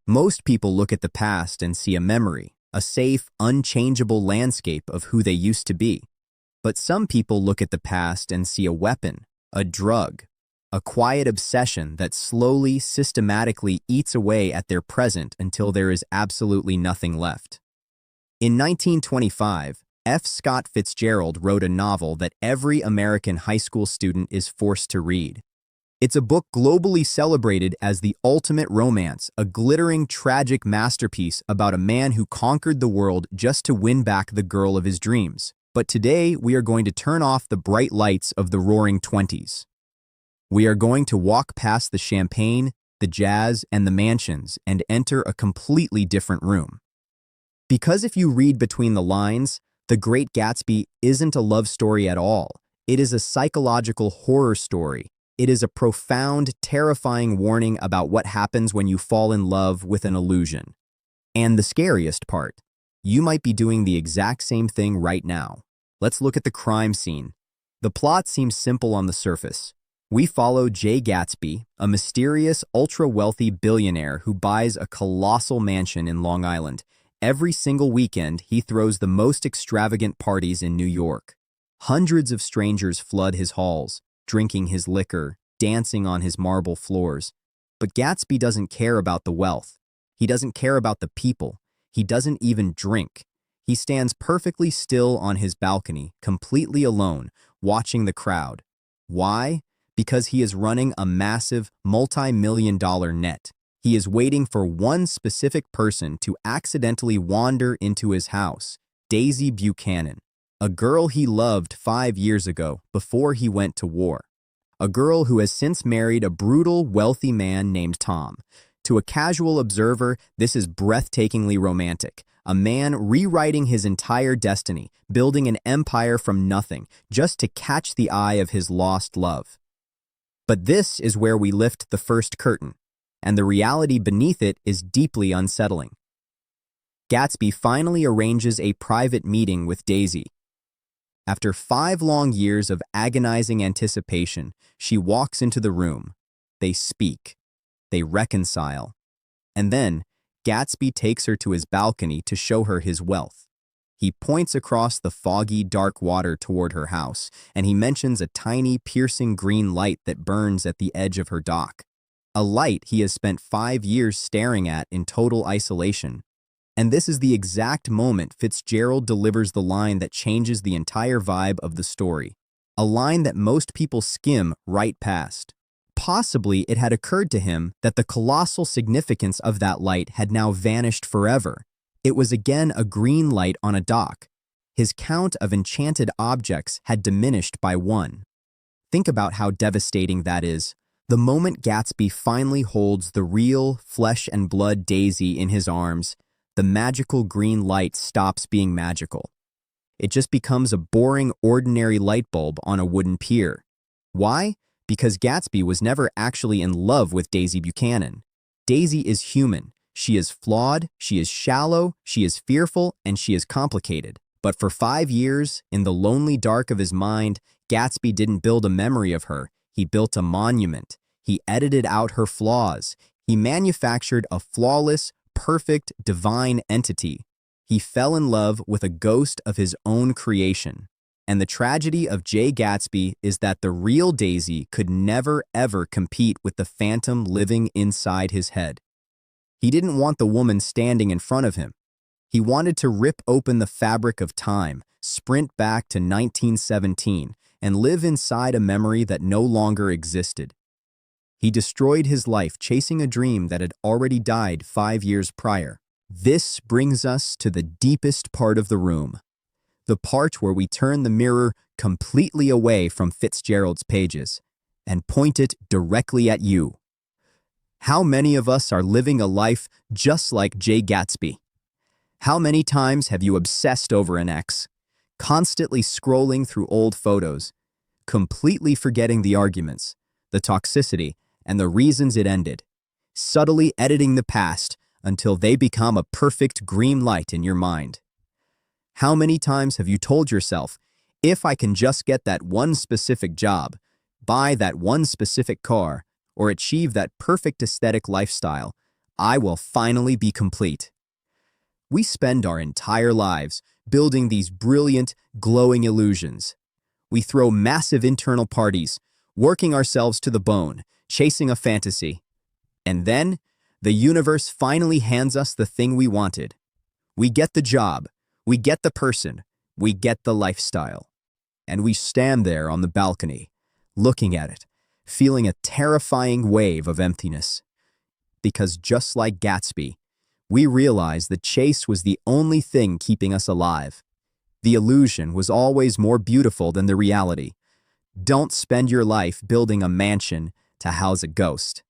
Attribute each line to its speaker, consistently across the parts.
Speaker 1: Most people look at the past and see a memory, a safe, unchangeable landscape of who they used to be. But some people look at the past and see a weapon, a drug, a quiet obsession that slowly, systematically eats away at their present until there is absolutely nothing left. In 1925, F. Scott Fitzgerald wrote a novel that every American high school student is forced to read. It's a book globally celebrated as the ultimate romance, a glittering, tragic masterpiece about a man who conquered the world just to win back the girl of his dreams. But today, we are going to turn off the bright lights of the roaring 20s. We are going to walk past the champagne, the jazz, and the mansions and enter a completely different room. Because if you read between the lines, The Great Gatsby isn't a love story at all. It is a psychological horror story. It is a profound, terrifying warning about what happens when you fall in love with an illusion. And the scariest part, you might be doing the exact same thing right now. Let's look at the crime scene. The plot seems simple on the surface. We follow Jay Gatsby, a mysterious, ultra-wealthy billionaire who buys a colossal mansion in Long Island. Every single weekend, he throws the most extravagant parties in New York. Hundreds of strangers flood his halls, drinking his liquor, dancing on his marble floors. But Gatsby doesn't care about the wealth. He doesn't care about the people. He doesn't even drink. He stands perfectly still on his balcony, completely alone, watching the crowd. Why? Because he is running a massive, multi-million-dollar net. He is waiting for one specific person to accidentally wander into his house, Daisy Buchanan, a girl he loved 5 years ago before he went to war. A girl who has since married a brutal, wealthy man named Tom. To a casual observer, this is breathtakingly romantic. A man rewriting his entire destiny, building an empire from nothing, just to catch the eye of his lost love. But this is where we lift the first curtain, and the reality beneath it is deeply unsettling. Gatsby finally arranges a private meeting with Daisy. After 5 long years of agonizing anticipation, she walks into the room. They speak. They reconcile. And then, Gatsby takes her to his balcony to show her his wealth. He points across the foggy, dark water toward her house, and he mentions a tiny, piercing green light that burns at the edge of her dock. A light he has spent 5 years staring at in total isolation. And this is the exact moment Fitzgerald delivers the line that changes the entire vibe of the story. A line that most people skim right past. Possibly it had occurred to him that the colossal significance of that light had now vanished forever. It was again a green light on a dock. His count of enchanted objects had diminished by 1. Think about how devastating that is. The moment Gatsby finally holds the real, flesh and blood Daisy in his arms, the magical green light stops being magical. It just becomes a boring, ordinary light bulb on a wooden pier. Why? Because Gatsby was never actually in love with Daisy Buchanan. Daisy is human. She is flawed, she is shallow, she is fearful, and she is complicated. But for 5 years, in the lonely dark of his mind, Gatsby didn't build a memory of her. He built a monument. He edited out her flaws. He manufactured a flawless, perfect, divine entity. He fell in love with a ghost of his own creation. And the tragedy of Jay Gatsby is that the real Daisy could never, ever compete with the phantom living inside his head. He didn't want the woman standing in front of him. He wanted to rip open the fabric of time, sprint back to 1917, and live inside a memory that no longer existed. He destroyed his life chasing a dream that had already died 5 years prior. This brings us to the deepest part of the room, the part where we turn the mirror completely away from Fitzgerald's pages and point it directly at you. How many of us are living a life just like Jay Gatsby? How many times have you obsessed over an ex, constantly scrolling through old photos, completely forgetting the arguments, the toxicity, and the reasons it ended, subtly editing the past until they become a perfect green light in your mind? How many times have you told yourself, if I can just get that one specific job, buy that one specific car, or achieve that perfect aesthetic lifestyle, I will finally be complete. We spend our entire lives building these brilliant, glowing illusions. We throw massive internal parties, working ourselves to the bone, chasing a fantasy. And then, the universe finally hands us the thing we wanted. We get the job, we get the person, we get the lifestyle. And we stand there on the balcony, looking at it, feeling a terrifying wave of emptiness. Because just like Gatsby, we realize the chase was the only thing keeping us alive. The illusion was always more beautiful than the reality. Don't spend your life building a mansion to house a ghost.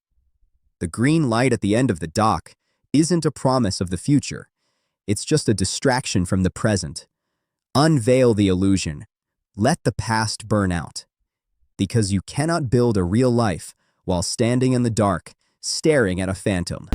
Speaker 1: The green light at the end of the dock isn't a promise of the future. It's just a distraction from the present. Unveil the illusion. Let the past burn out. Because you cannot build a real life while standing in the dark, staring at a phantom.